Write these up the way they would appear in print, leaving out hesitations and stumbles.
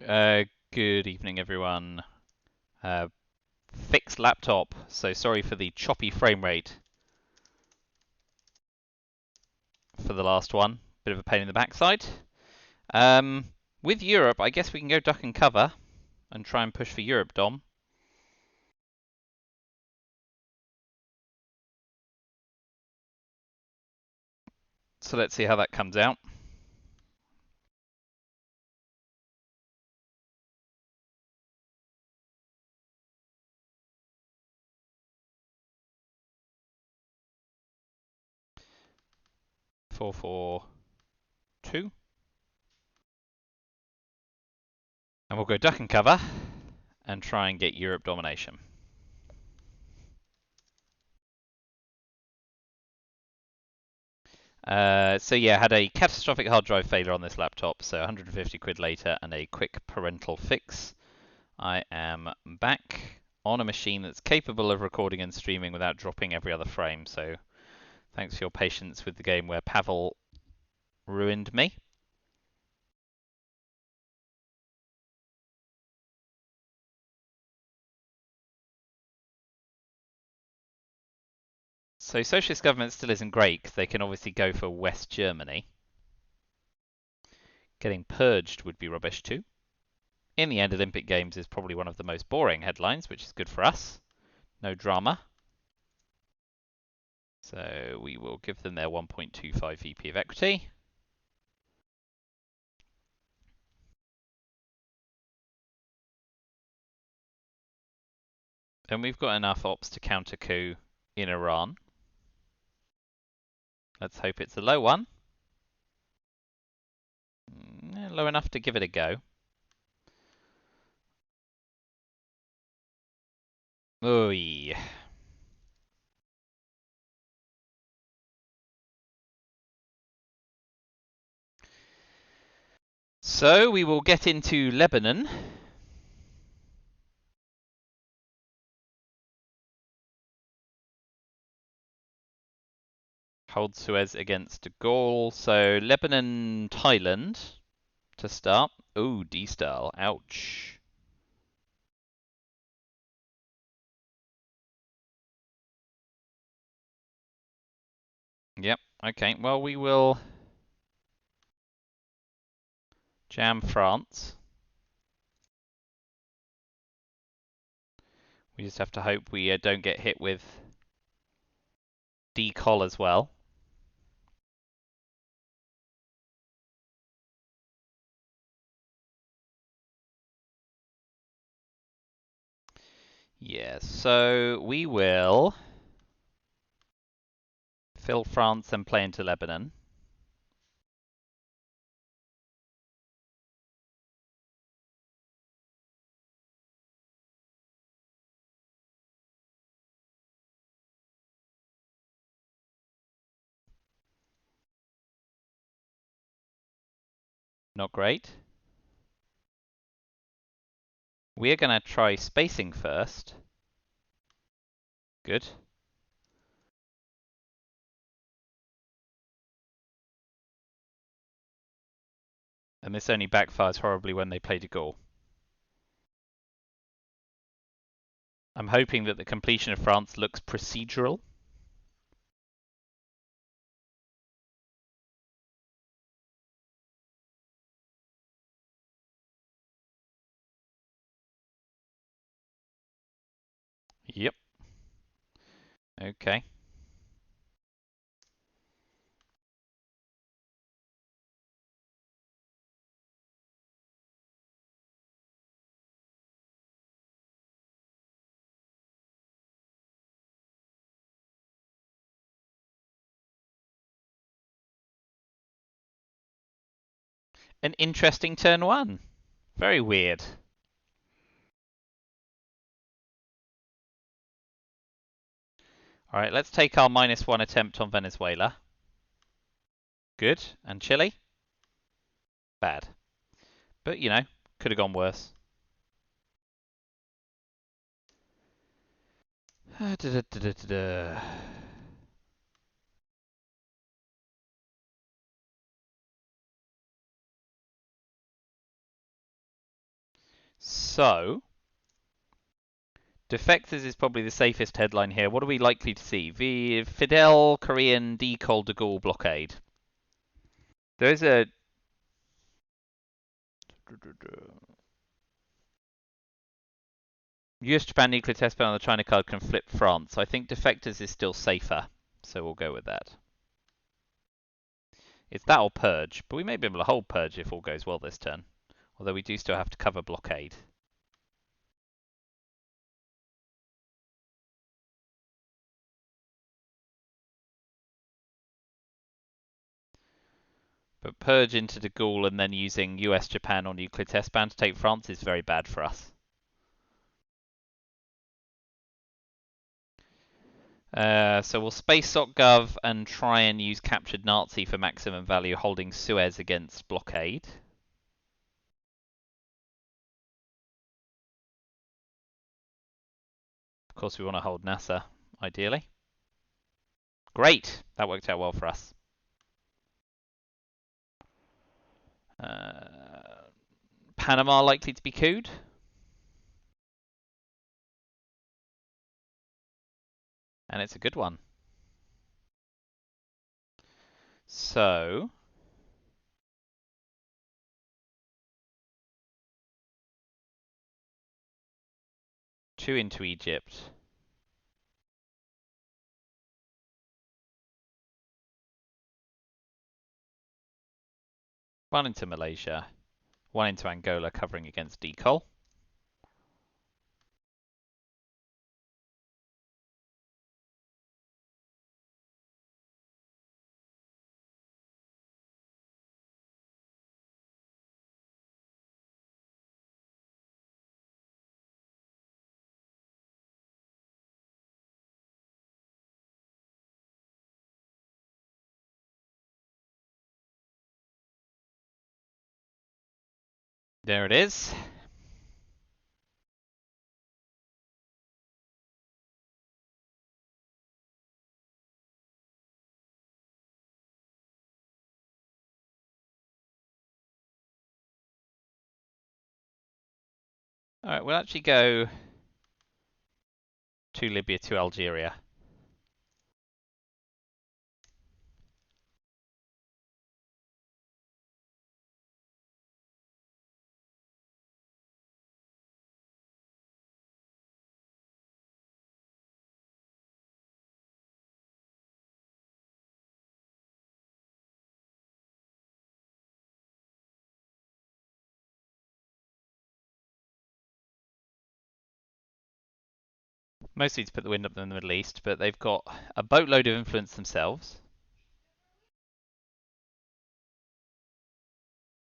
Uh, Good evening, everyone. Uh, Fixed laptop, so sorry for the choppy frame rate for the last one. Bit of a pain in the backside. With Europe, I guess we can go duck and cover and try and push for Europe, Dom. So let's see how that comes out. Four, 2. And we'll go duck and cover and try and get Europe domination. So yeah, had a catastrophic hard drive failure on this laptop, so 150 quid later and a quick parental fix. I am back on a machine that's capable of recording and streaming without dropping every other frame, so thanks for your patience with the game where Pavel ruined me. So socialist government still isn't great because they can obviously go for West Germany. Getting purged would be rubbish too. In the end, Olympic Games is probably one of the most boring headlines, which is good for us. No drama. So we will give them their 1.25 VP of equity. And we've got enough ops to counter coup in Iran. Let's hope it's a low one. Low enough to give it a go. Oy. So we will get into Lebanon. Hold Suez against de Gaulle. So Lebanon, Thailand to start. Ooh, D-style. Ouch. Yep. Okay. Well, we will jam France. We just have to hope we don't get hit with decol as well. Yeah, so we will fill France and play into Lebanon. Not great. We're going to try spacing first. Good. And this only backfires horribly when they play de Gaulle. I'm hoping that the completion of France looks procedural. Yep. Okay. An interesting turn one. Very weird. All right, let's take our -1 attempt on Venezuela. Good. And Chile? Bad. But, you know, could have gone worse. So, defectors is probably the safest headline here. What are we likely to see? The Fidel Korean Decol de Gaulle blockade. There is a... US-Japan nuclear test ban on the China card can flip France. I think defectors is still safer, so we'll go with that. It's that or purge, but we may be able to hold purge if all goes well this turn. Although we do still have to cover blockade. But purge into de Gaulle and then using US-Japan or nuclear test ban to take France is very bad for us. So we'll space SocGov and try and use captured Nazi for maximum value, holding Suez against blockade. Of course, we want to hold NASA, ideally. Great! That worked out well for us. Panama likely to be cooed. And it's a good one. So... two into Egypt. One into Malaysia. One into Angola, covering against Decol. There it is. Alright, we'll actually go to Libya, to Algeria. Mostly to put the wind up in the Middle East, but they've got a boatload of influence themselves.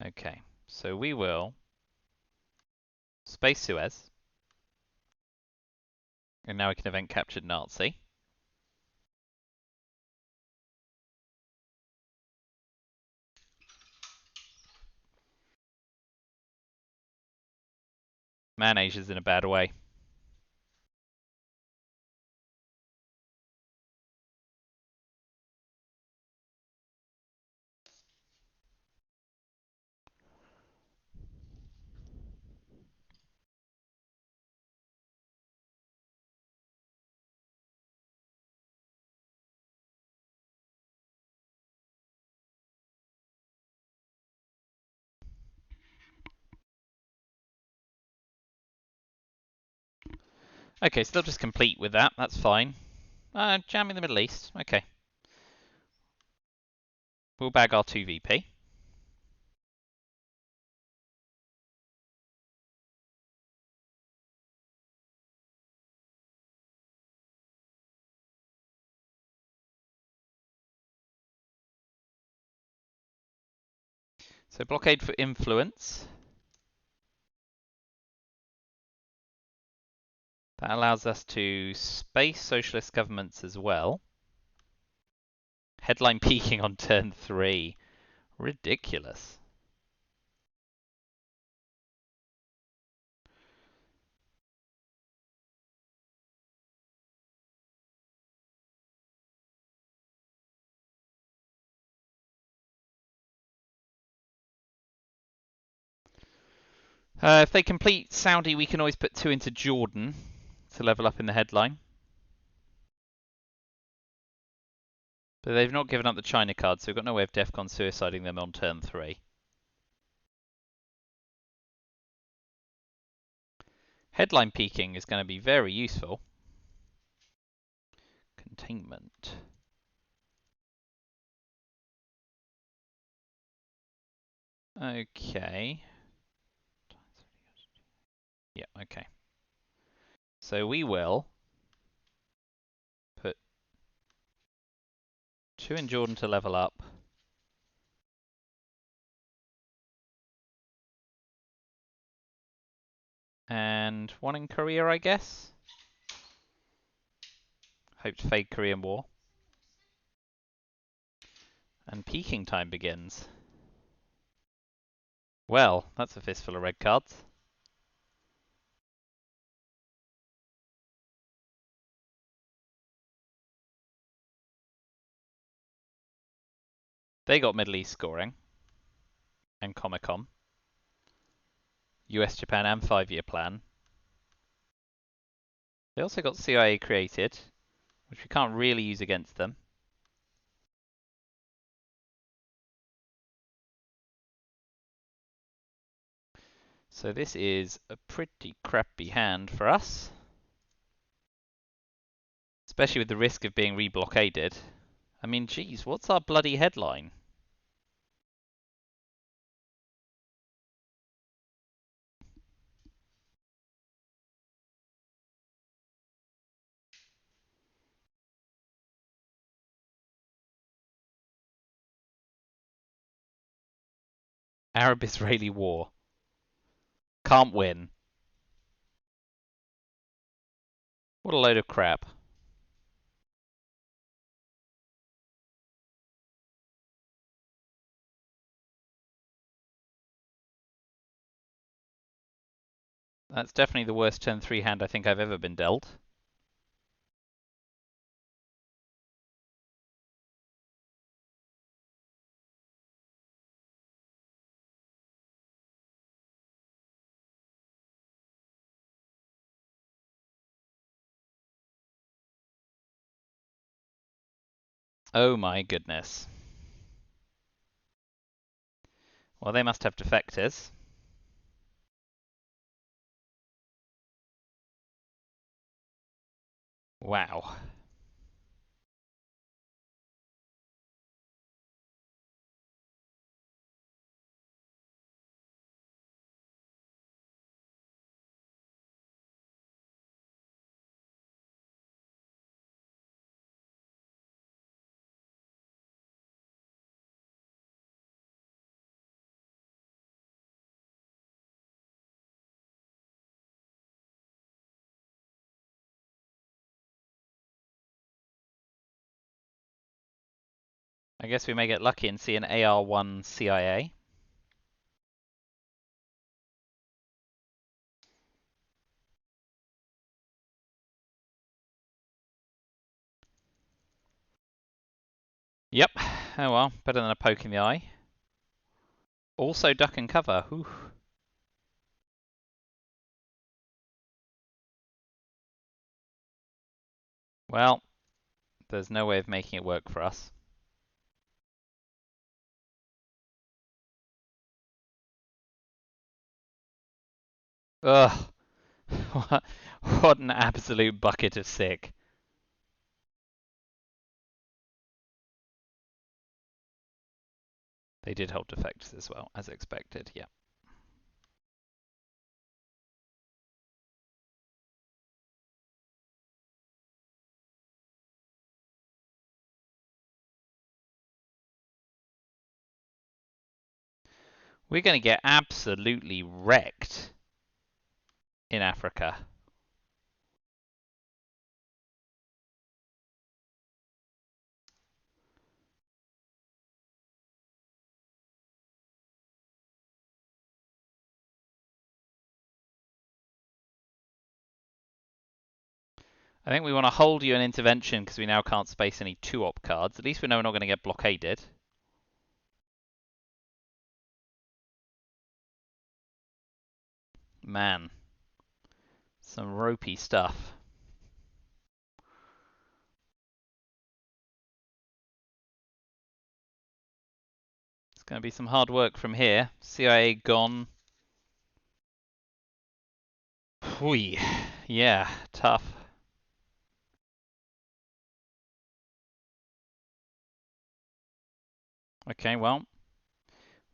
Okay, so we will space Suez. And now we can event captured Nazi. Man, Asia's in a bad way. Okay, so they'll just complete with that. That's fine. Jamming the Middle East. Okay. We'll bag our 2 VP. So blockade for influence. That allows us to space socialist governments as well. Headline peaking on turn 3. Ridiculous. If they complete Saudi, we can always put 2 into Jordan to level up in the headline. But they've not given up the China card, so we've got no way of Defcon suiciding them on turn 3. Headline peaking is going to be very useful. Containment. Okay. Yeah, okay. So we will put 2 in Jordan to level up. And 1 in Korea, I guess. Hope to fade Korean War. And peaking time begins. Well, that's a fistful of red cards. They got Middle East scoring. And Comecom. US, Japan, and 5-year plan. They also got CIA created, which we can't really use against them. So this is a pretty crappy hand for us. Especially with the risk of being reblockaded. I mean, geez, what's our bloody headline? Arab-Israeli war. Can't win. What a load of crap. That's definitely the worst turn 3 hand I think I've ever been dealt. Oh my goodness. Well, they must have defectors. Wow. I guess we may get lucky and see an AR-1 CIA. Yep. Oh well, better than a poke in the eye. Also duck and cover. Whew. Well, there's no way of making it work for us. Ugh. What an absolute bucket of sick. They did hold defectors as well, as expected, yeah. We're going to get absolutely wrecked in Africa. I think we want to hold you an intervention because we now can't space any 2-op cards. At least we know we're not going to get blockaded. Man, some ropey stuff. It's going to be some hard work from here. CIA gone. Whee. Yeah, tough. Okay, well,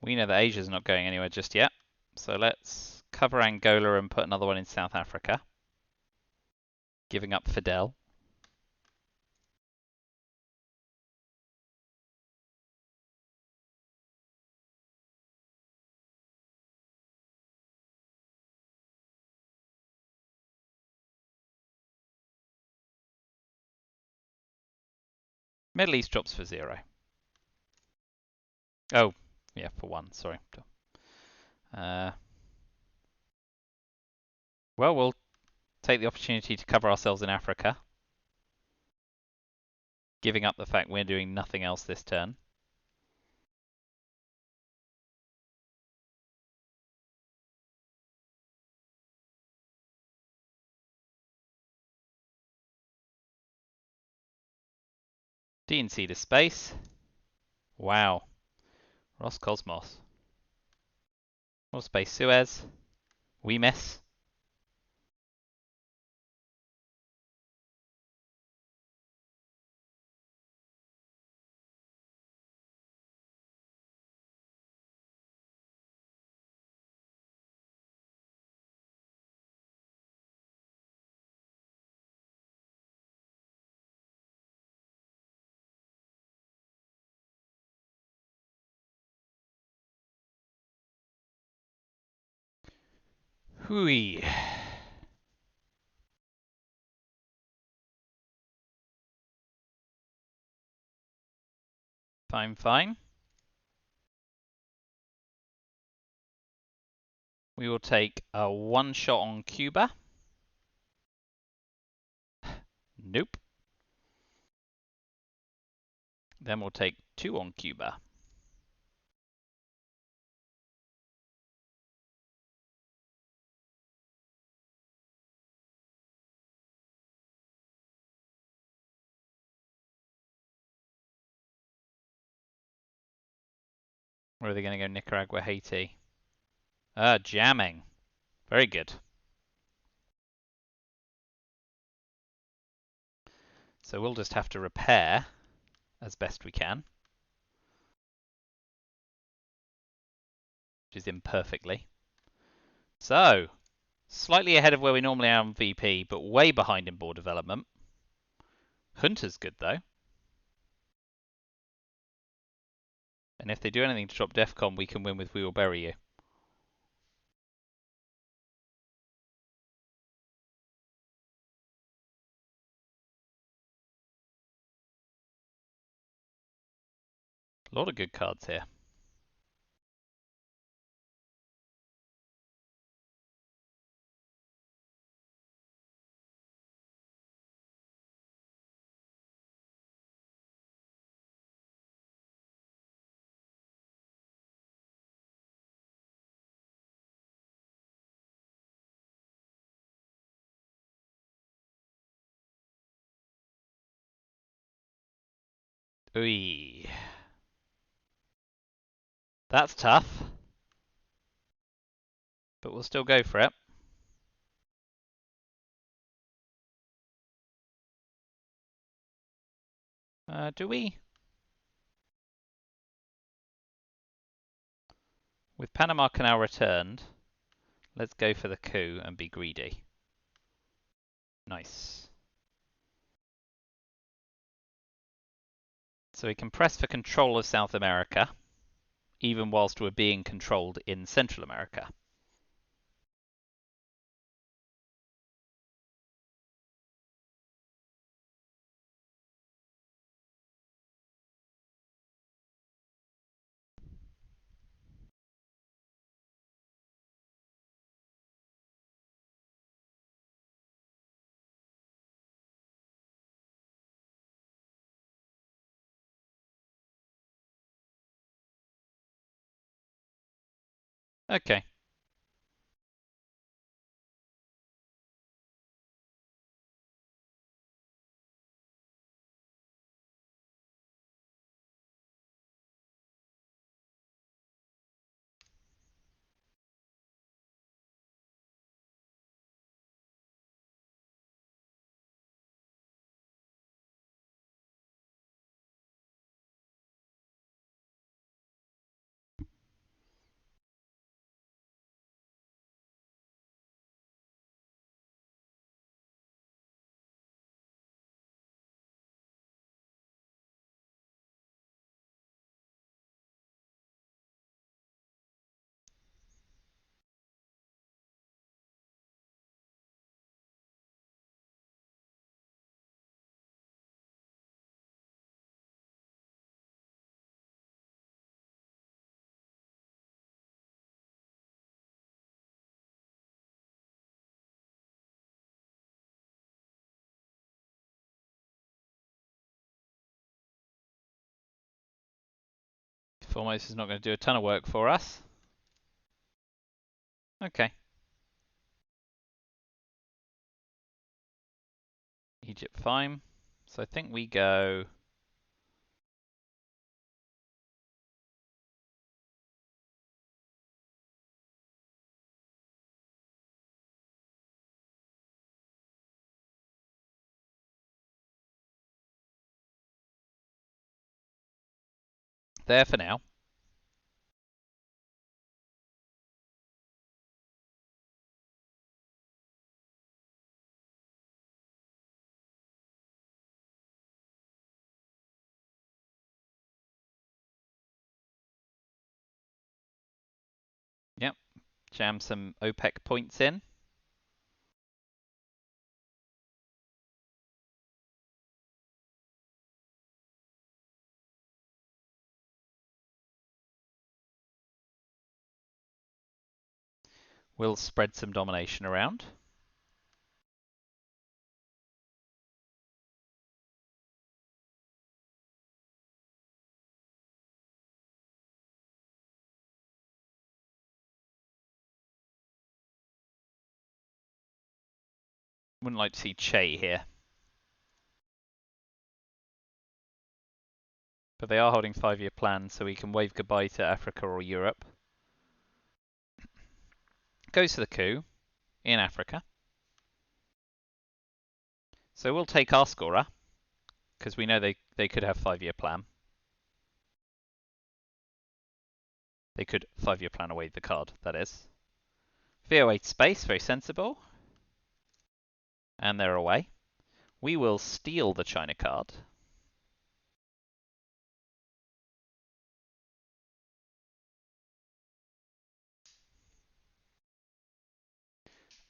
we know that Asia's not going anywhere just yet. So let's cover Angola and put another one in South Africa. Giving up Fidel. Middle East drops for 0. Oh, yeah, for 1, sorry. Well, we'll take the opportunity to cover ourselves in Africa. Giving up the fact we're doing nothing else this turn. DNC to space. Wow. Roscosmos. More space Suez. We miss. Hui. Fine, fine. We will take a 1 shot on Cuba. Nope. Then we'll take 2 on Cuba. Where are they going to go? Nicaragua, Haiti. Jamming. Very good. So we'll just have to repair as best we can. Which is imperfectly. So, slightly ahead of where we normally are on VP, but way behind in board development. Hunter's good though. And if they do anything to drop DEFCON, we can win with We Will Bury You. A lot of good cards here. Ooh. That's tough. But we'll still go for it. Do we? With Panama Canal returned, let's go for the coup and be greedy. Nice. So we can press for control of South America, even whilst we're being controlled in Central America. Okay. Foremost is not going to do a ton of work for us. Okay. Egypt fine. So I think we go... there for now. Yep. Jam some OPEC points in. We'll spread some domination around. Wouldn't like to see Che here. But they are holding 5-year plans, so we can wave goodbye to Africa or Europe. Goes to the coup in Africa. So we'll take our scorer, because we know they could have 5-year plan. They could 5-year plan away the card, that is. VO8 space, very sensible. And they're away. We will steal the China card.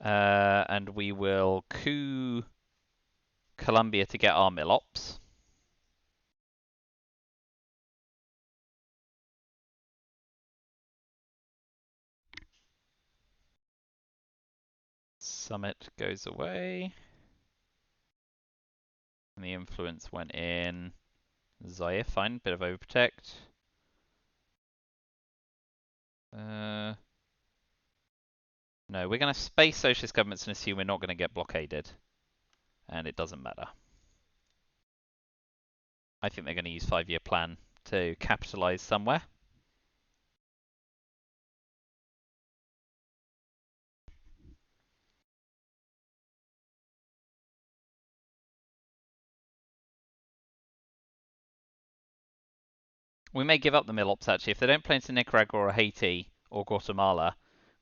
And we will coup Colombia to get our Milops. Summit goes away. And the influence went in. Zaire, fine, bit of overprotect. No, we're going to space socialist governments and assume we're not going to get blockaded. And it doesn't matter. I think they're going to use 5-year plan to capitalize somewhere. We may give up the Milops actually. If they don't play into Nicaragua or Haiti or Guatemala,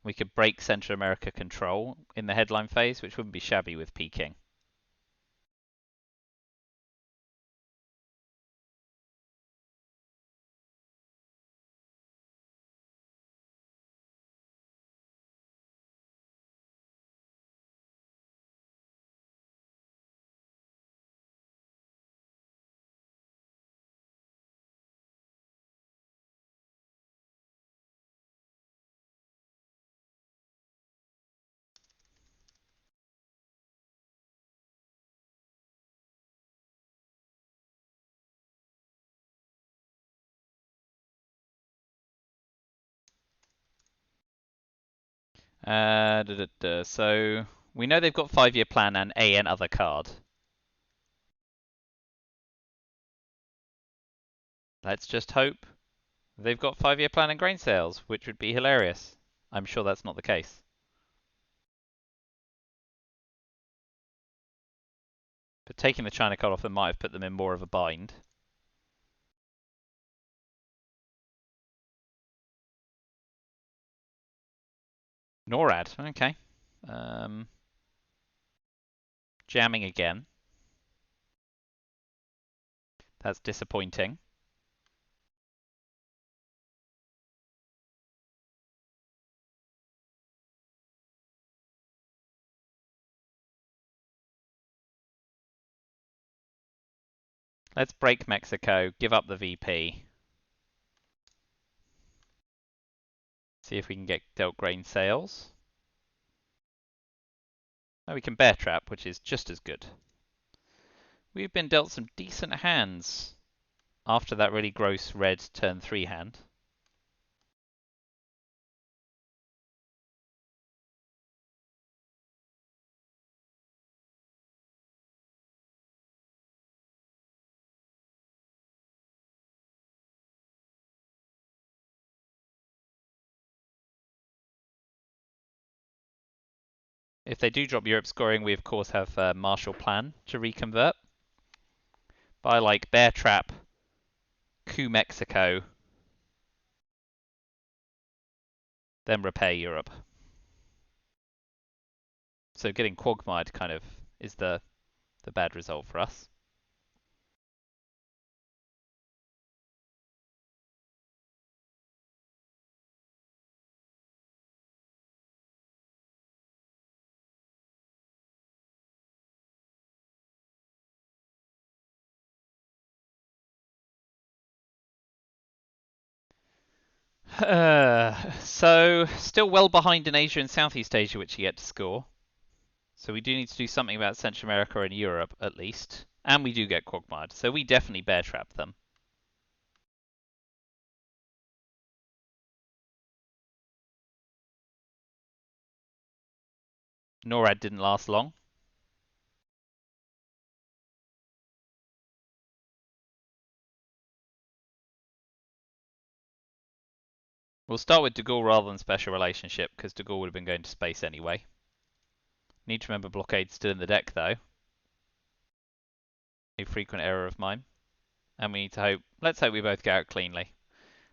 we could break Central America control in the headline phase, which wouldn't be shabby with Peking. So we know they've got 5-year plan and AN other card. Let's just hope they've got 5-year plan and grain sales, which would be hilarious. I'm sure that's not the case. But taking the China card off them might have put them in more of a bind. NORAD, okay. Jamming again. That's disappointing. Let's break Mexico, give up the VP. See if we can get dealt grain sales. No, we can bear trap, which is just as good. We've been dealt some decent hands after that really gross red turn 3 hand. If they do drop Europe scoring, we of course have Marshall Plan to reconvert. By like Bear Trap, coup Mexico, then repair Europe. So getting quagmired kind of is the bad result for us. So still well behind in Asia and Southeast Asia, which you get to score. So we do need to do something about Central America and Europe at least. And we do get quagmired, so we definitely bear trap them. NORAD didn't last long. We'll start with de Gaulle rather than special relationship, because de Gaulle would have been going to space anyway. Need to remember blockade's still in the deck though. A frequent error of mine. And we need to hope, let's hope we both get out cleanly.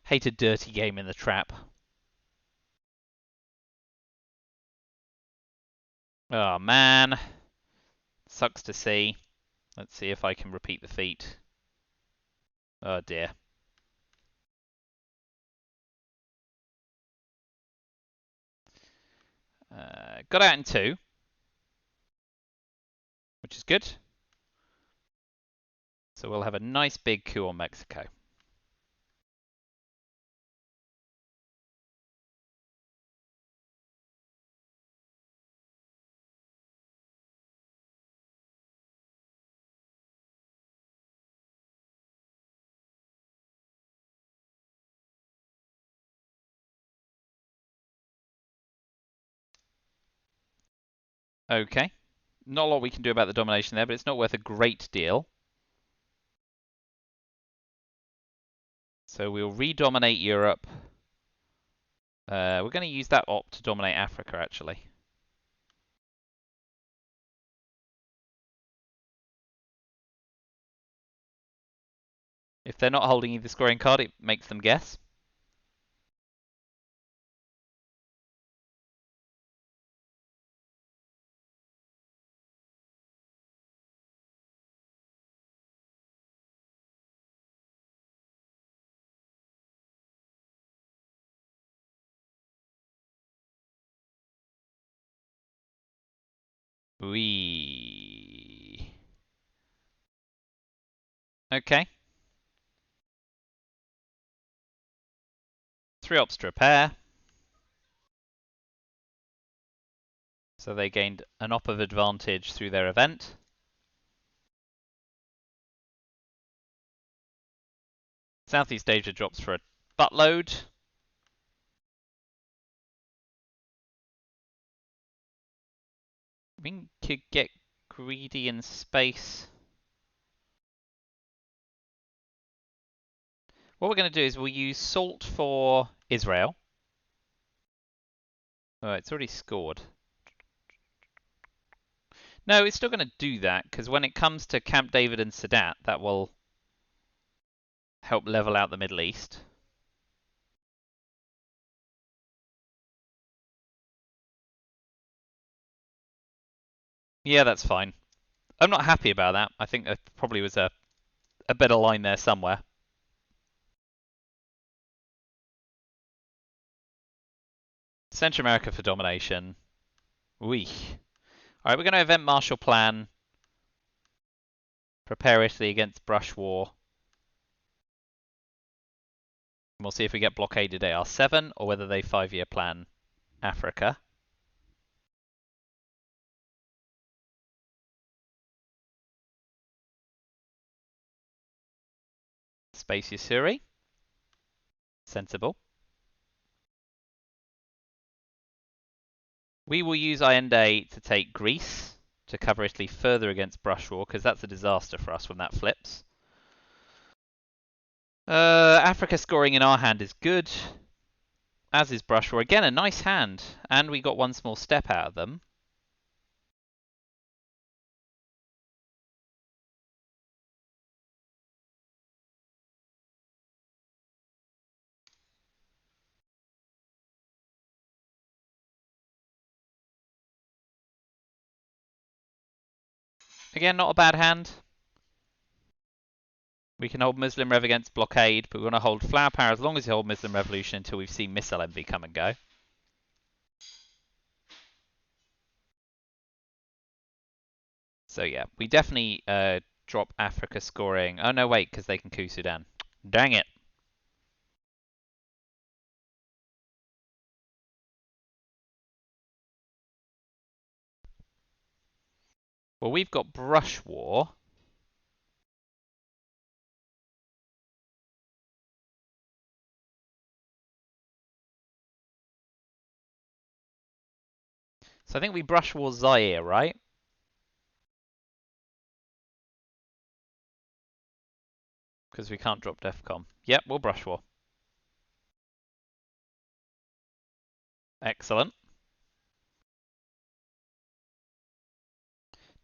Hate a dirty game in the trap. Oh man. Sucks to see. Let's see if I can repeat the feat. Oh dear. Got out in 2. Which is good. So we'll have a nice big coup on Mexico. Okay. Not a lot we can do about the domination there, but it's not worth a great deal. So we'll redominate Europe. We're going to use that op to dominate Africa, actually. If they're not holding either scoring card, it makes them guess. Wee. Okay. 3 ops to repair. So they gained an op of advantage through their event. Southeast Asia drops for a buttload. We could get greedy in space. What we're going to do is we'll use salt for Israel. Oh, it's already scored. No, it's still going to do that, because when it comes to Camp David and Sadat, that will help level out the Middle East. Yeah, that's fine. I'm not happy about that. I think there probably was a better line there somewhere. Central America for domination. Wee. Alright, we're going to event Marshall Plan. Prepare Italy against Brush War. And we'll see if we get blockaded AR7 or whether they 5-year plan Africa. Space Yusuri. Sensible. We will use Allende to take Greece to cover Italy further against Brush War, because that's a disaster for us when that flips. Africa scoring in our hand is good, as is Brush War. Again, a nice hand, and we got one small step out of them. Again, not a bad hand. We can hold Muslim Rev against blockade, but we want to hold Flower Power as long as you hold Muslim Revolution until we've seen Missile Envy come and go. So yeah, we definitely drop Africa scoring. Oh no, wait, because they can coup Sudan. Dang it. Well, we've got Brush War. So I think we Brush War Zaire, right? Because we can't drop DEFCON. Yep, we'll Brush War. Excellent.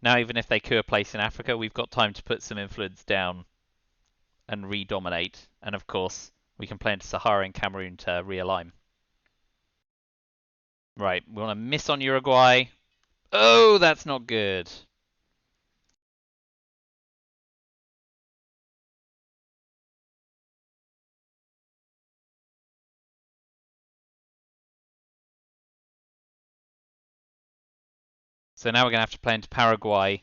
Now, even if they coup a place in Africa, we've got time to put some influence down and re-dominate. And of course, we can play into Sahara and Cameroon to realign. Right, we want to miss on Uruguay. Oh, that's not good. So now we're going to have to play into Paraguay.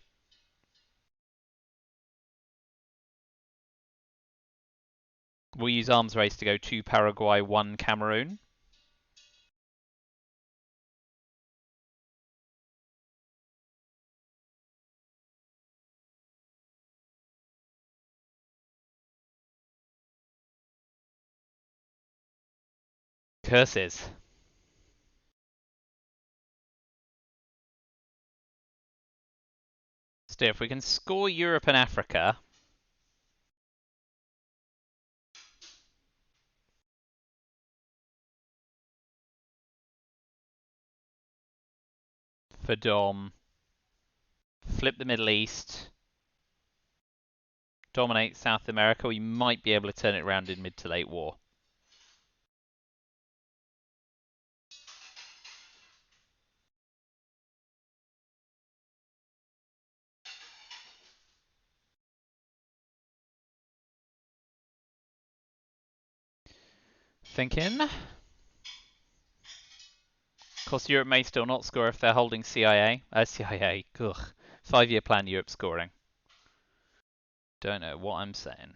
We'll use arms race to go 2 Paraguay, 1 Cameroon. Curses. Still, if we can score Europe and Africa, for Dom, flip the Middle East, dominate South America, we might be able to turn it around in mid to late war. Thinking. Of course, Europe may still not score if they're holding CIA. CIA, ugh. 5-year plan Europe scoring. Don't know what I'm saying.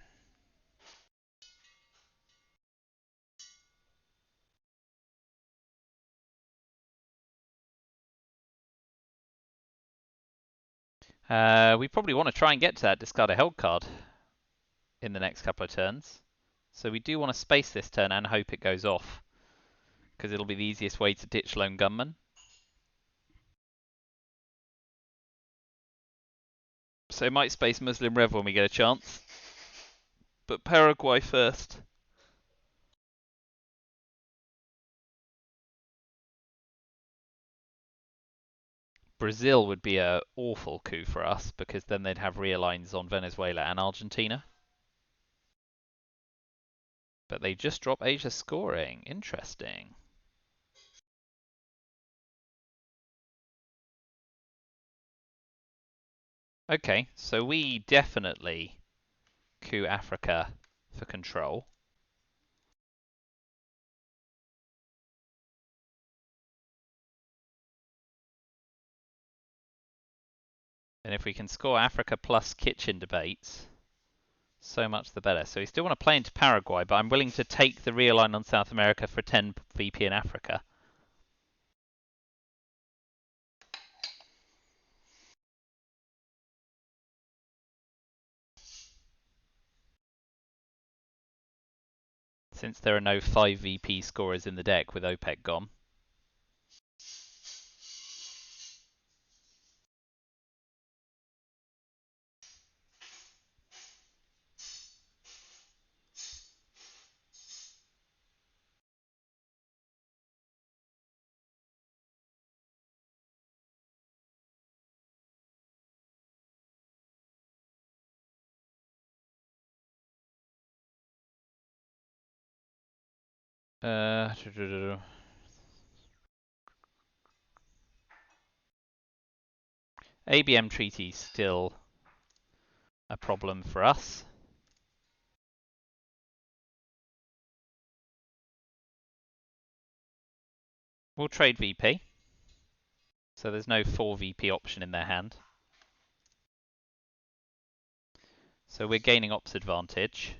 We probably want to try and get to that discard a held card in the next couple of turns. So we do want to space this turn and hope it goes off, because it'll be the easiest way to ditch Lone Gunman. So it might space Muslim Rev when we get a chance. But Paraguay first. Brazil would be an awful coup for us, because then they'd have realigns on Venezuela and Argentina. But they just drop Asia scoring. Interesting. Okay, so we definitely coup Africa for control. And if we can score Africa plus kitchen debates, so much the better. So we still want to play into Paraguay, but I'm willing to take the realign on South America for 10 VP in Africa. Since there are no 5 VP scorers in the deck with OPEC gone. ABM treaty still a problem for us. We'll trade VP. So there's no 4 VP option in their hand. So we're gaining ops advantage.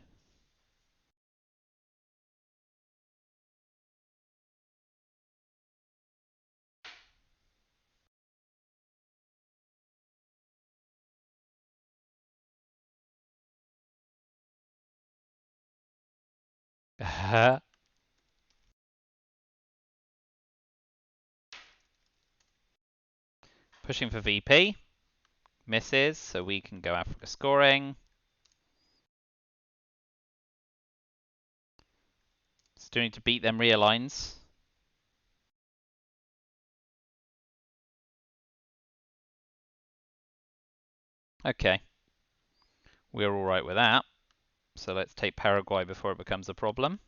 Pushing for VP. Misses, so we can go Africa scoring. Still need to beat them realigns. Okay. We're alright with that. So let's take Paraguay before it becomes a problem.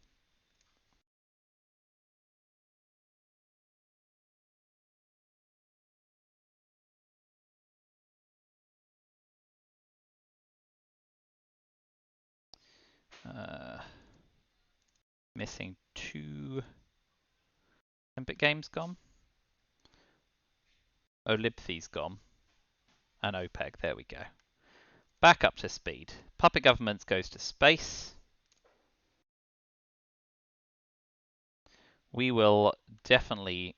Missing 2 Olympic Games gone. Olymphi's gone. And OPEC, there we go. Back up to speed. Puppet Governments goes to space. We will definitely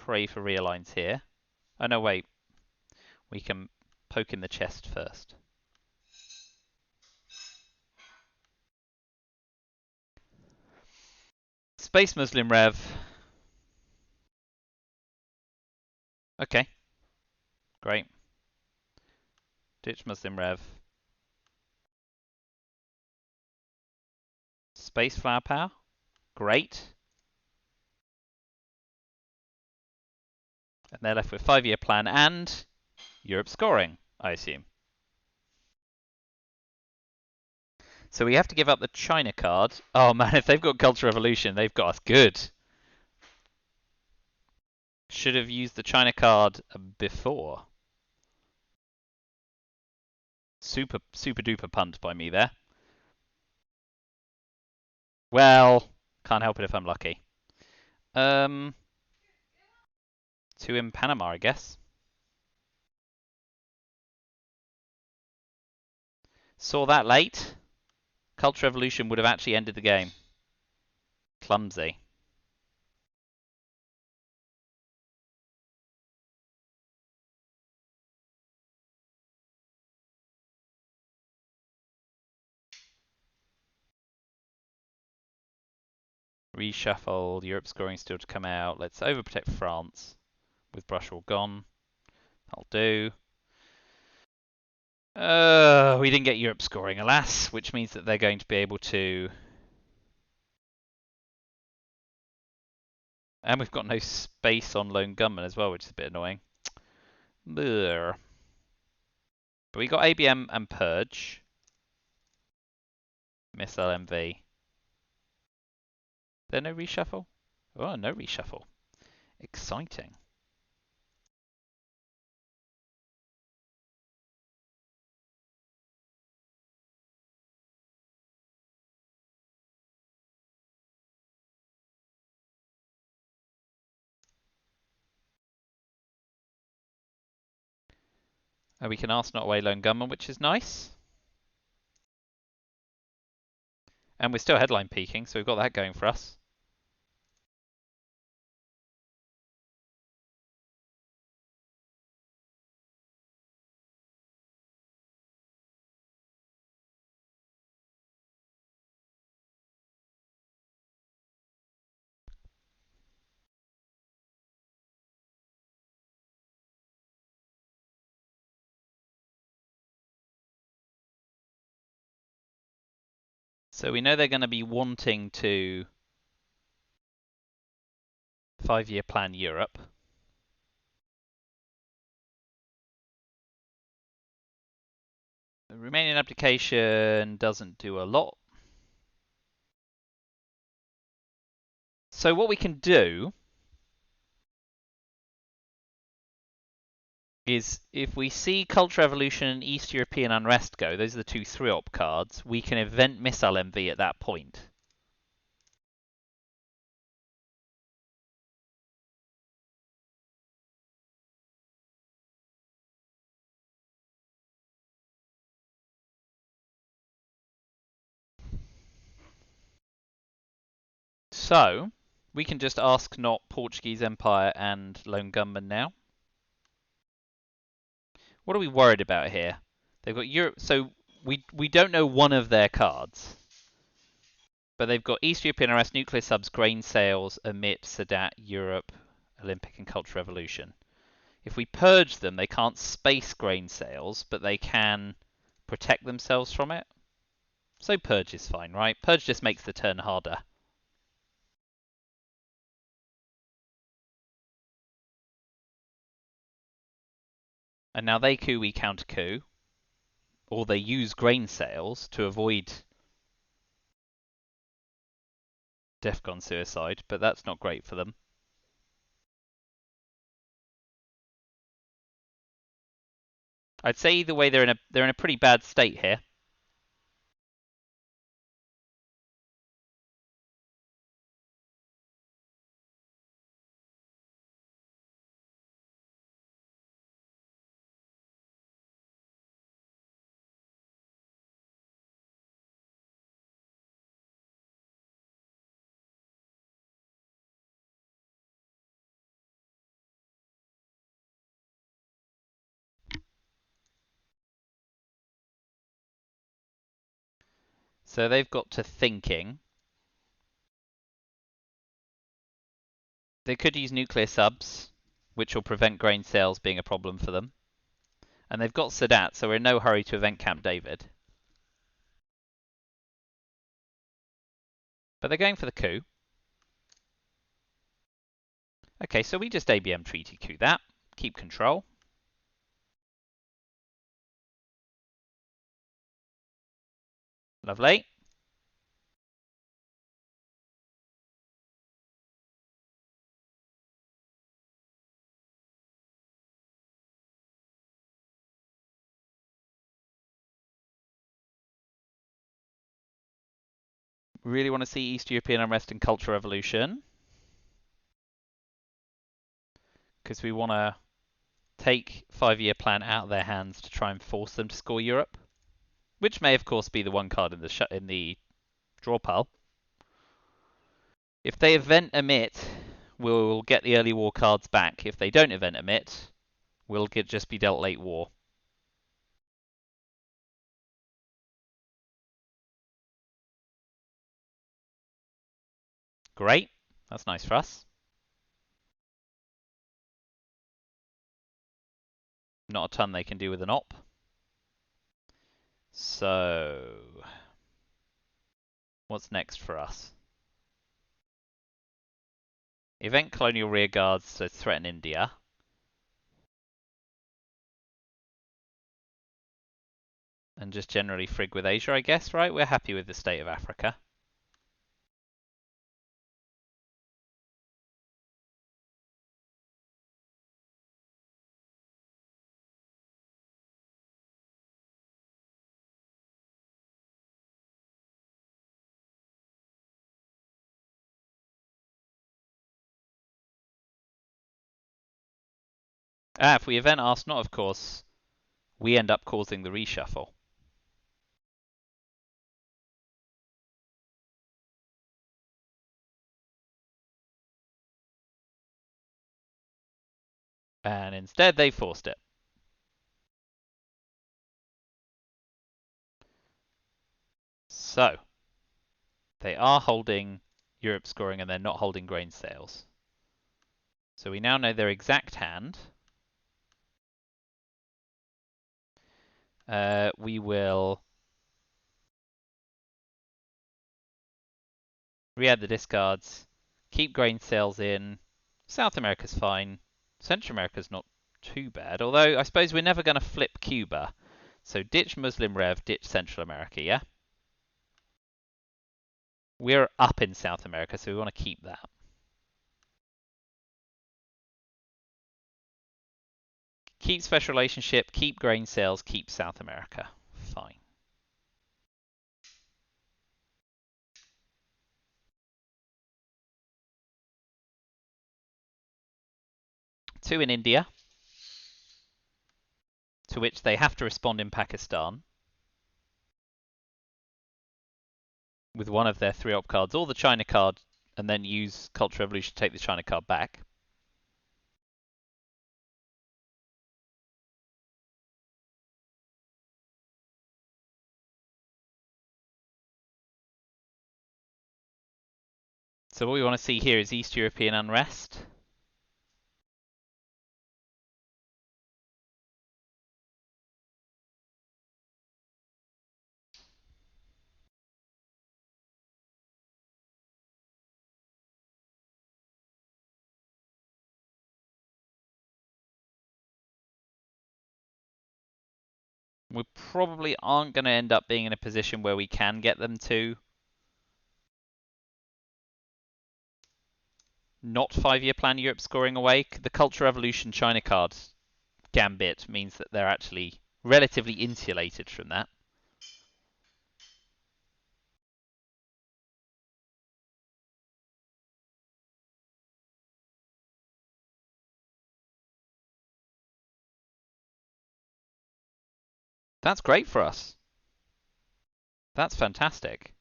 pray for realigns here. Oh no, wait. We can poke in the chest first. Space Muslim Rev. Okay. Great. Ditch Muslim Rev. Space Flower Power. Great. And they're left with 5-year plan and Europe scoring, I assume. So we have to give up the China card. Oh man, if they've got Cultural Revolution, they've got us good. Should have used the China card before. Super duper punt by me there. Well, can't help it if I'm lucky. 2 in Panama, I guess. Saw that late. Culture Revolution would have actually ended the game. Clumsy. Reshuffled. Europe scoring still to come out. Let's overprotect France with brush all gone. That'll do. We didn't get Europe scoring, alas, which means that they're going to be able to... And we've got no space on Lone Gunman as well, which is a bit annoying. But we got ABM and Purge. Missile MV. There no reshuffle? Oh, no reshuffle. Exciting. We can Arsenal away Lone Gunman, which is nice. And we're still headline peaking, so we've got that going for us. So we know they're going to be wanting to 5-year plan Europe. The Romanian application doesn't do a lot. So what we can do is if we see Culture Revolution and East European Unrest go, those are the two 3-op cards, we can event Missile MV at that point. So, we can just ask not Portuguese Empire and Lone Gunman now. What are we worried about here? They've got Europe, so we don't know one of their cards. But they've got East European Arrest, Nuclear Subs, Grain Sales, Emit, Sadat, Europe, Olympic and Culture Revolution. If we purge them, they can't space Grain Sales, but they can protect themselves from it. So purge is fine, right? Purge just makes the turn harder. And now they coup, we counter coup. Or they use Grain Sales to avoid Defcon Suicide, but that's not great for them. I'd say either way they're in a pretty bad state here. So they've got to thinking. They could use nuclear subs, which will prevent Grain Sales being a problem for them. And they've got Sadat, so we're in no hurry to event Camp David. But they're going for the coup. Okay, so we just ABM treaty coup that. Keep control. Lovely. Really want to see East European Unrest and Culture Revolution. Because we want to take 5-year plan out of their hands to try and force them to score Europe. Which may, of course, be the one card in the draw pile. If they event Emit, we'll get the early war cards back. If they don't event Emit, we'll just be dealt late war. Great. That's nice for us. Not a ton they can do with an op. So, what's next for us? Event colonial rearguards to threaten India. And just generally frig with Asia, I guess, right? We're happy with the state of Africa. If we event Arsenal, of course, we end up causing the reshuffle. And instead, they forced it. So, they are holding Europe scoring and they're not holding Grain Sales. So we now know their exact hand. We will re-add the discards, keep Grain Sales in. South America's fine. Central America's not too bad, although I suppose we're never going to flip Cuba. So ditch Muslim Rev, ditch Central America, yeah? We're up in South America, so we want to keep that. Keep special relationship, keep grain sales, keep South America. Fine. Two in India, to which they have to respond in Pakistan with one of their 3-op cards, or the China card, and then use Cultural Revolution to take the China card back. So what we want to see here is East European unrest. We probably aren't going to end up being in a position where we can get them to not 5-year plan Europe scoring away. The Cultural Revolution China card gambit means that they're actually relatively insulated from that. That's great for us. That's fantastic.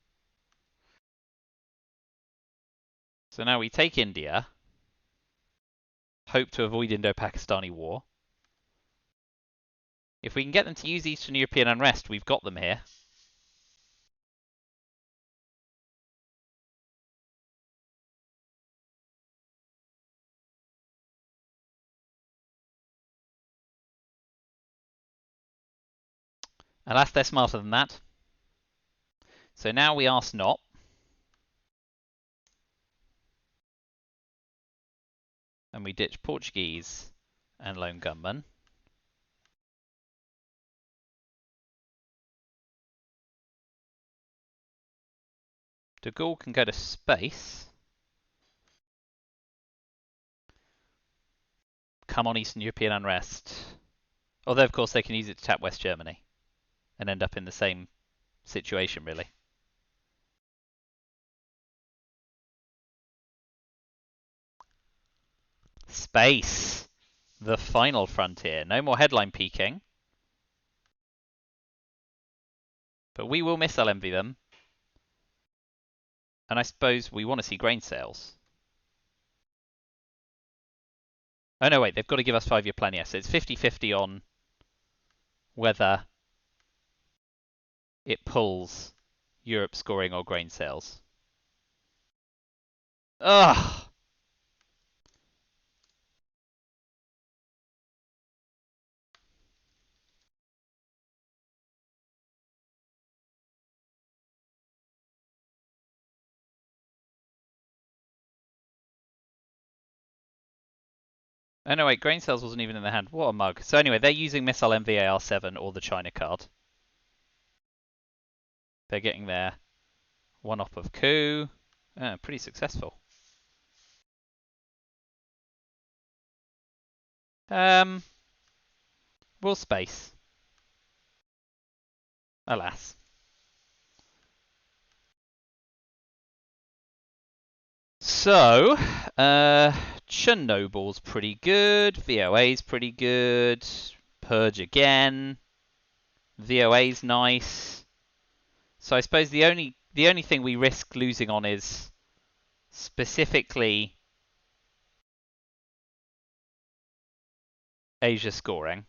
So now we take India, hope to avoid Indo-Pakistani war. If we can get them to use Eastern European unrest, we've got them here. Alas, they're smarter than that. So now we ask not. And we ditch Portuguese and lone gunman. De Gaulle can go to space. Come on, Eastern European unrest. Although, of course, they can use it to tap West Germany and end up in the same situation, really. Space. The final frontier. No more headline peaking. But we will missile envy them. And I suppose we want to see grain sales. Oh no, wait, they've got to give us 5-year plan, yes. So it's 50-50 on whether it pulls Europe scoring or grain sales. Ugh! Oh no, wait, grain sales wasn't even in their hand. What a mug. So anyway, they're using missile MVAR7 or the China card. They're getting their 1-op of coup. Pretty successful. Will space. Alas. So, Chernobyl's pretty good. VOA's pretty good. Purge again. VOA's nice. So I suppose the only thing we risk losing on is specifically Asia scoring.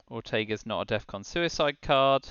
Ortega's not a DEFCON suicide card.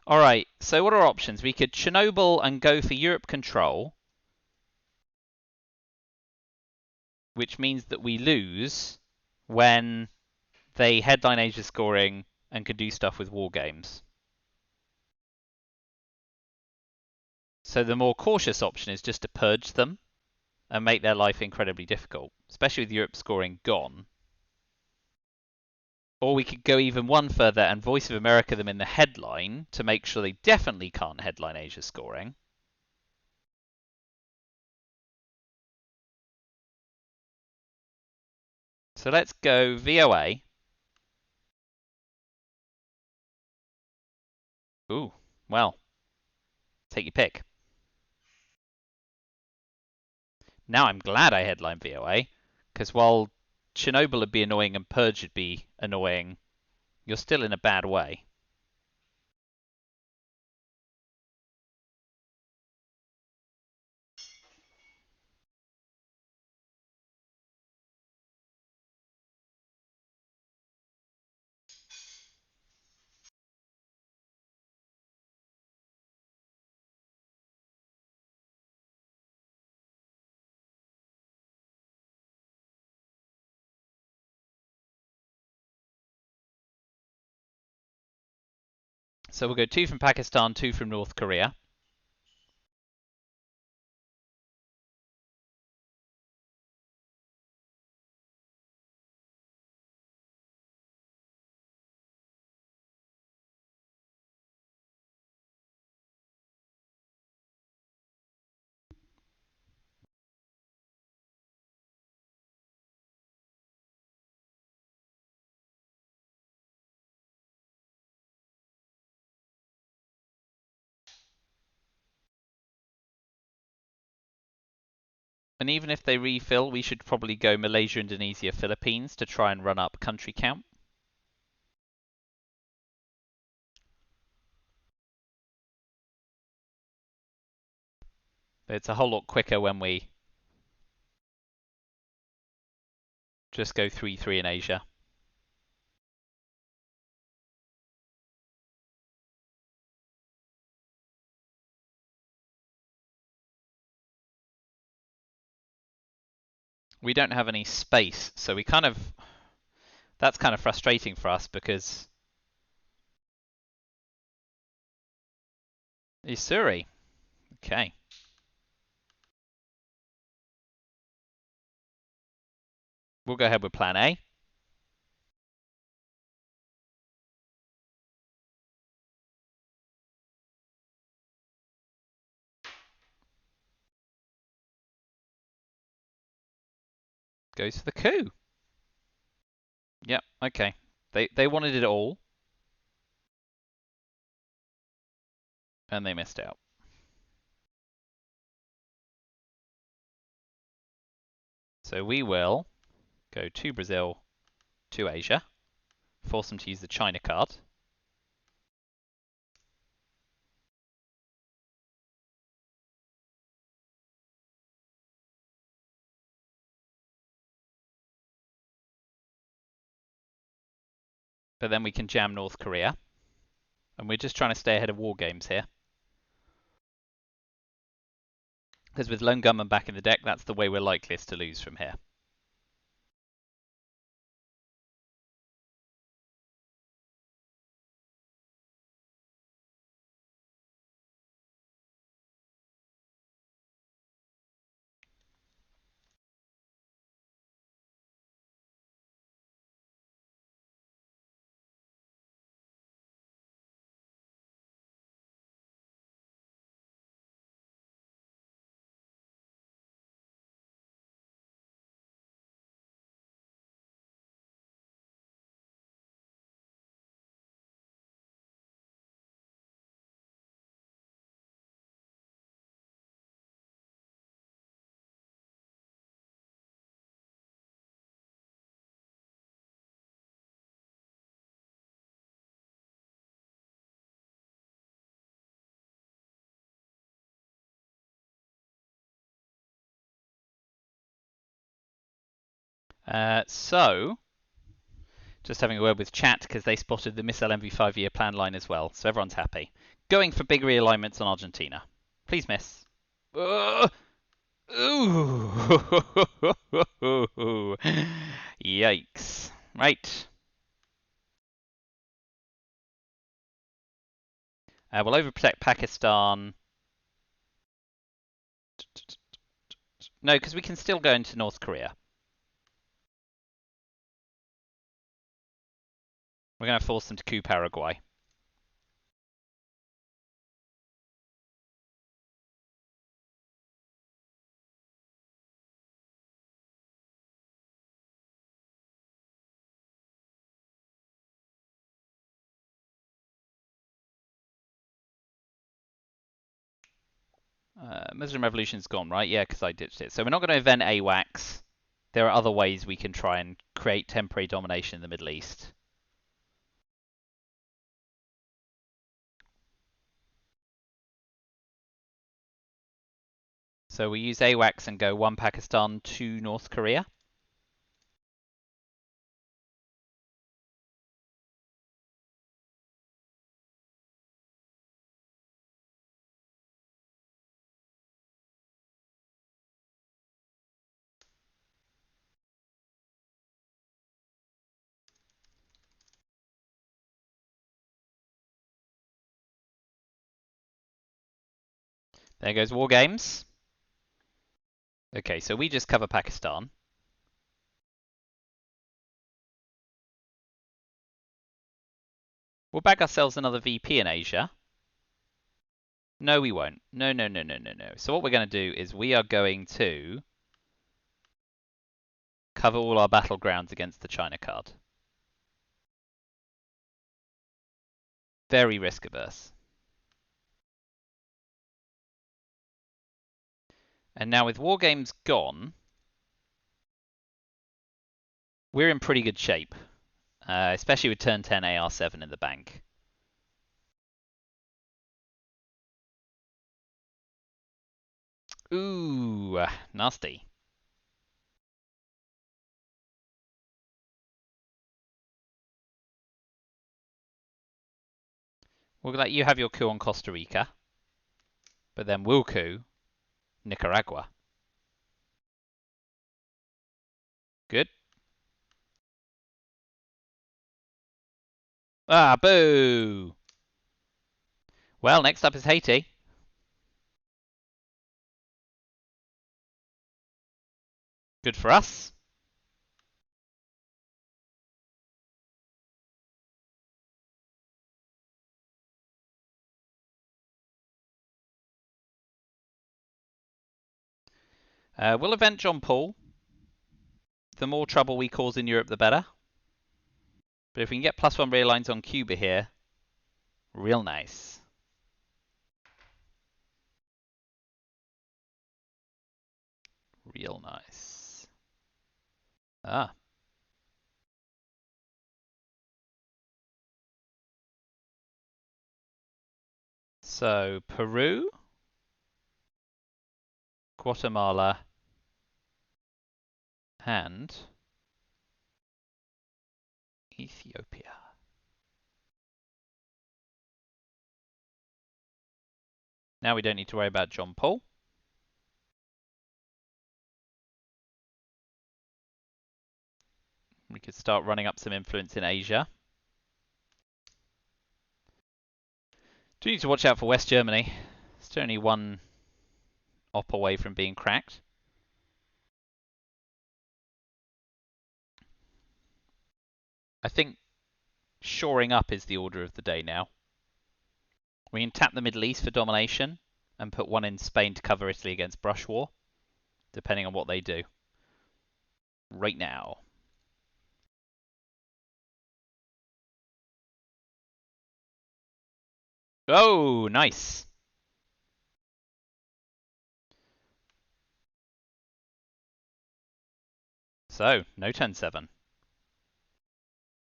All right, so what are our options? We could Chernobyl and go for Europe control, which means that we lose when they headline Asia scoring and can do stuff with war games. So the more cautious option is just to purge them and make their life incredibly difficult, especially with Europe scoring gone. Or we could go even one further and Voice of America them in the headline to make sure they definitely can't headline Asia scoring. So let's go VOA. Ooh, well, take your pick. Now I'm glad I headlined VOA, because while Chernobyl would be annoying and Purge would be annoying, you're still in a bad way. So we'll go 2 from Pakistan, 2 from North Korea. And even if they refill, we should probably go Malaysia, Indonesia, Philippines to try and run up country count. It's a whole lot quicker when we just go 3-3 in Asia. We don't have any space, so we kind of... That's kind of frustrating for us because... Isuri. Okay. We'll go ahead with plan A. Goes for the coup. Yep, okay. They wanted it all. And they missed out. So we will go to Brazil, to Asia. Force them to use the China card. But then we can jam North Korea. And we're just trying to stay ahead of war games here. Because with Lone Gunman back in the deck, that's the way we're likeliest to lose from here. So, just having a word with chat because they spotted the Missile Envy 5-year plan line as well, so everyone's happy. Going for big realignments on Argentina. Please miss. Ooh. Yikes. Right. We'll overprotect Pakistan. No, because we can still go into North Korea. We're going to force them to coup Paraguay. Muslim Revolution's gone, right? Yeah, because I ditched it. So we're not going to event AWACS. There are other ways we can try and create temporary domination in the Middle East. So we use AWACS and go 1 Pakistan, 2 North Korea. There goes War Games. Okay, so we just cover Pakistan. We'll bag ourselves another VP in Asia. No, we won't. No, no, no, no, no, no. So what we're going to do is we are going to cover all our battlegrounds against the China card. Very risk averse. And now with War Games gone, we're in pretty good shape. Especially with turn 10 AR7 in the bank. Ooh, nasty. We'll let you have your coup on Costa Rica, but then we'll coup Nicaragua. Good. Ah, boo! Well, next up is Haiti. Good for us. We'll event John Paul. The more trouble we cause in Europe, the better. But if we can get +1 realigns on Cuba here, real nice. Real nice. Ah. So, Peru, Guatemala, and Ethiopia. Now we don't need to worry about John Paul. We could start running up some influence in Asia. Do need to watch out for West Germany. It's only one op away from being cracked. I think shoring up is the order of the day now. We can tap the Middle East for domination and put one in Spain to cover Italy against brush war, depending on what they do. Right now. Oh, nice. So, no turn 7.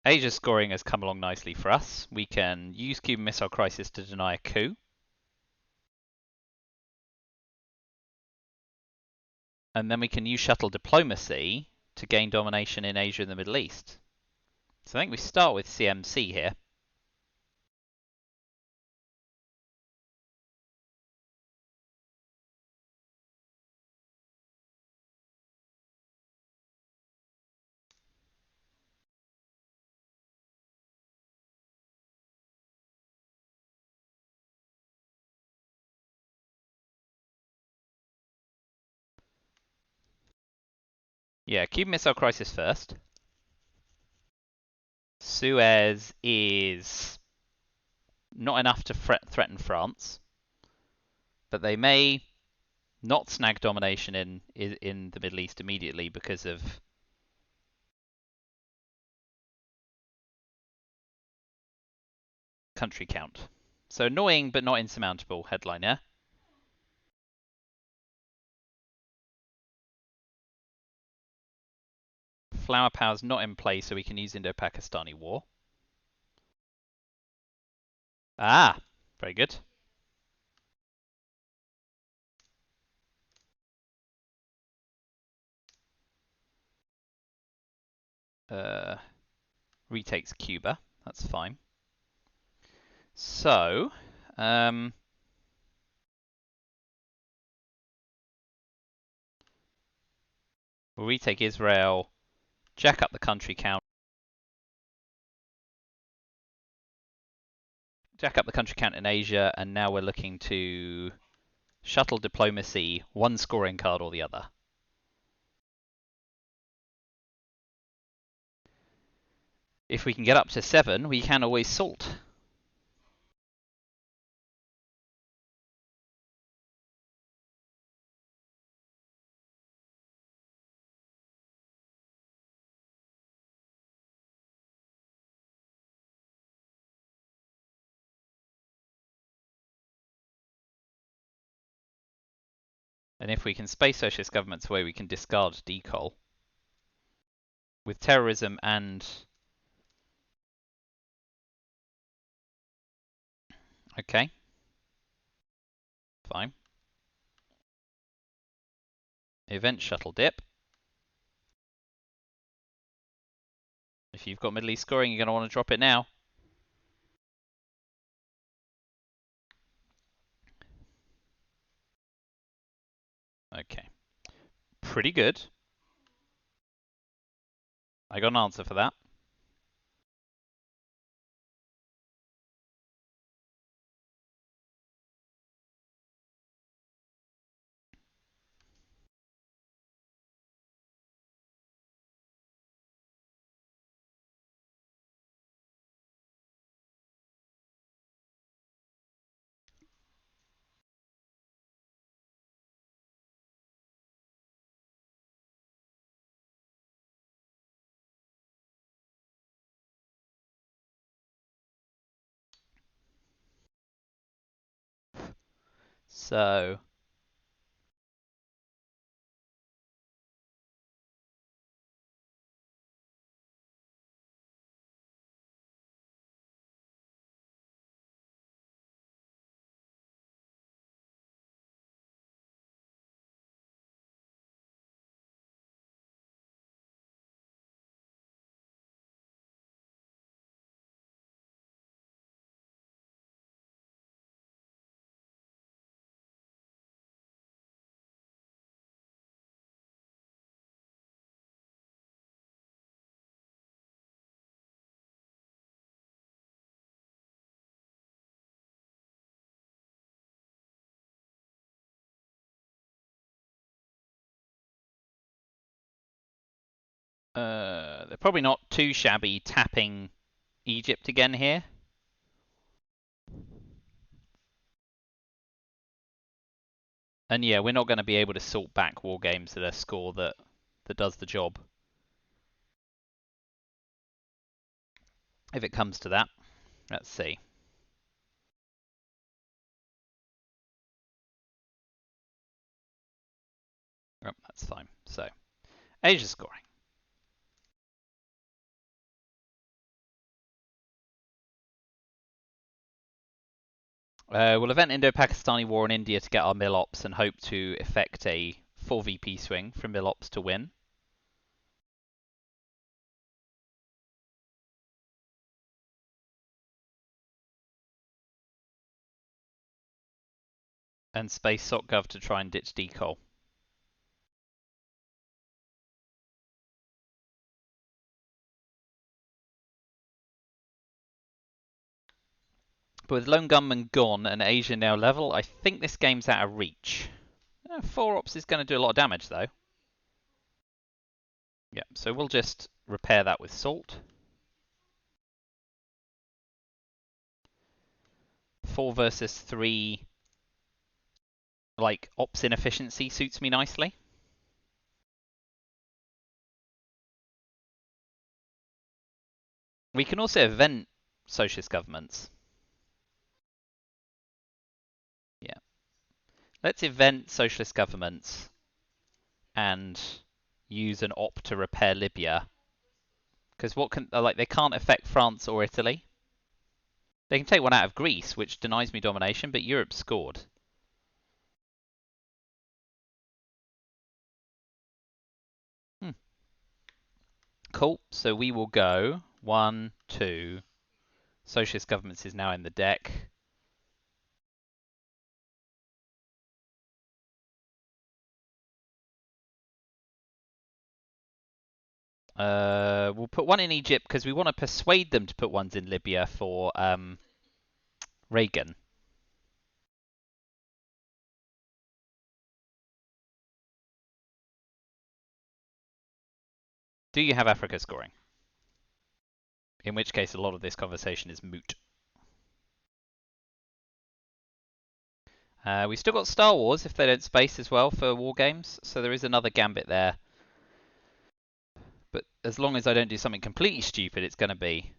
Asia's scoring has come along nicely for us. We can use Cuban Missile Crisis to deny a coup. And then we can use shuttle diplomacy to gain domination in Asia and the Middle East. So I think we start with CMC here. Yeah, Cuban Missile Crisis first. Suez is not enough to threaten France, but they may not snag domination in the Middle East immediately because of country count. So annoying but not insurmountable headline, yeah? Flower power's not in play, so we can use Indo-Pakistani War. Ah, very good. Retakes Cuba. That's fine. So, we'll retake Israel, jack up the country count. Jack up the country count in Asia, and now we're looking to shuttle diplomacy, one scoring card or the other. If we can get up to 7, we can always salt. And if we can space socialist governments away, we can discard decol. With terrorism and... Okay. Fine. Event shuttle dip. If you've got Middle East scoring, you're going to want to drop it now. Okay. Pretty good. I got an answer for that. So... they're probably not too shabby tapping Egypt again here. And yeah, we're not going to be able to sort back war games at a score that does the job. If it comes to that. Let's see. Oh, that's fine. So, Asia scoring. We'll event Indo-Pakistani War in India to get our mill ops and hope to effect a 4 VP swing from mill ops to win. And space SocGov to try and ditch decol. But with Lone Gunman gone and Asia now level, I think this game's out of reach. 4 ops is going to do a lot of damage though. Yeah, so we'll just repair that with salt. 4 versus 3, like, ops inefficiency suits me nicely. We can also event socialist governments. Yeah. Let's event socialist governments and use an op to repair Libya. Because what can, like, they can't affect France or Italy. They can take one out of Greece, which denies me domination, but Europe scored. Cool. So we will go 1, 2. Socialist governments is now in the deck. We'll put one in Egypt because we want to persuade them to put ones in Libya for Reagan. Do you have Africa scoring? In which case, a lot of this conversation is moot. We've still got Star Wars if they don't space as well for war games, so there is another gambit there. But as long as I don't do something completely stupid, it's going to be.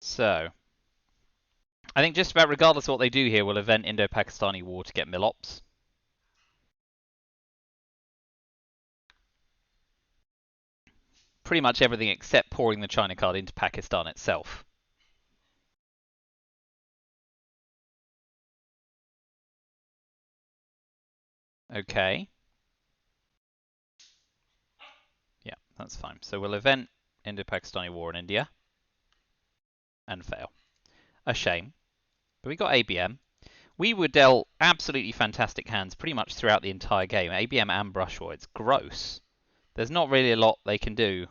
So, I think just about regardless of what they do here, we'll event Indo-Pakistani war to get Milops. Pretty much everything except pouring the China card into Pakistan itself. Okay. Yeah, that's fine. So we'll event Indo-Pakistani war in India and fail. A shame. But we got ABM. We were dealt absolutely fantastic hands pretty much throughout the entire game. ABM and Brushwar. It's gross. There's not really a lot they can do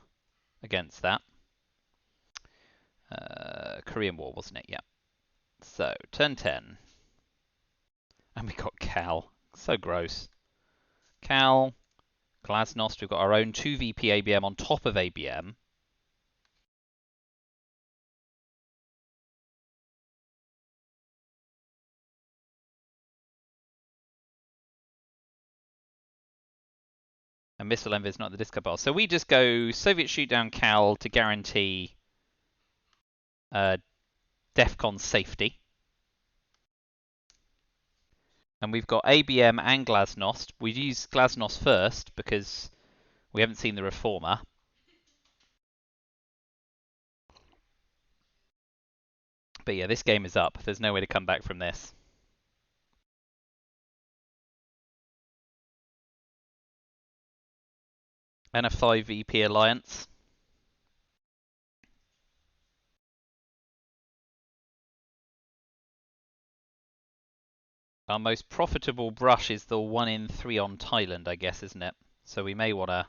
against that. Korean War, wasn't it? Yeah. So, turn 10. And we got Cal. So gross. Cal, Glasnost, we've got our own 2VP ABM on top of ABM. And Missile Envy is not the disco ball. So we just go Soviet shoot down Cal to guarantee DEFCON safety. And we've got ABM and Glasnost. We'd use Glasnost first because we haven't seen the Reformer. But yeah, this game is up. There's no way to come back from this. And a 5 VP alliance. Our most profitable brush is the 1 in 3 on Thailand, I guess, isn't it? So we may want to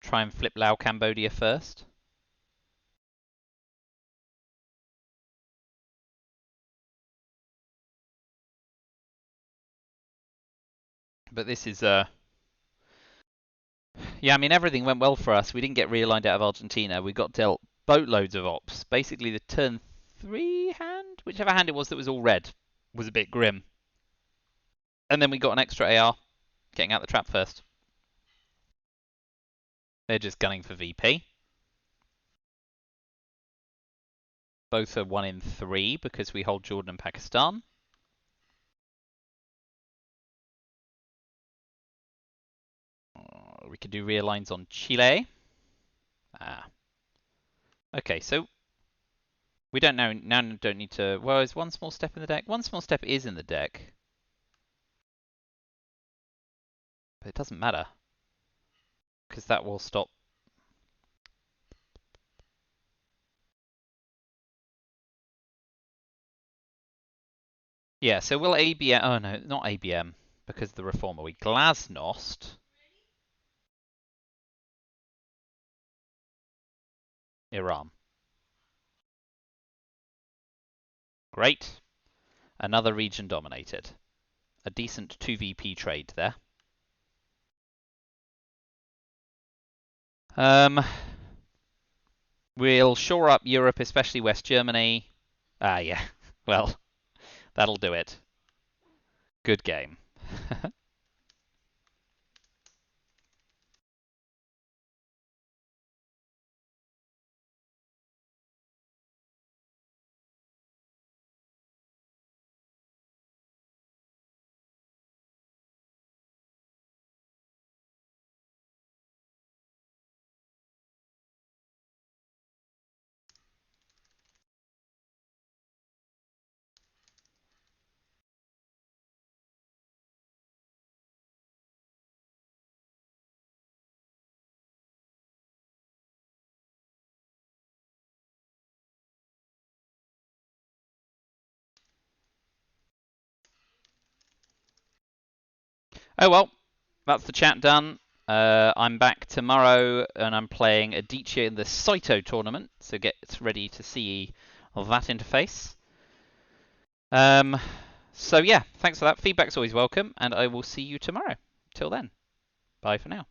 try and flip Lao Cambodia first. But this is yeah, I mean, everything went well for us. We didn't get realigned out of Argentina. We got dealt boatloads of ops. Basically, the turn 3 hand, whichever hand it was that was all red, was a bit grim. And then we got an extra AR, getting out the trap first. They're just gunning for VP. Both are 1 in 3 because we hold Jordan and Pakistan. We could do realigns on Chile. Ah. Okay, so We don't know now. Don't need to. Well, is one small step in the deck? One small step is in the deck, but it doesn't matter because that will stop. Yeah. So we'll ABM. Oh no, not ABM because the reformer. We Glasnost. Iran. Great. Another region dominated. A decent 2VP trade there. We'll shore up Europe, especially West Germany. Ah, yeah. Well, that'll do it. Good game. Oh well, that's the chat done. I'm back tomorrow and I'm playing Adichie in the Saito tournament, so get ready to see that interface. So yeah, thanks for that. Feedback's always welcome, and I will see you tomorrow. Till then, bye for now.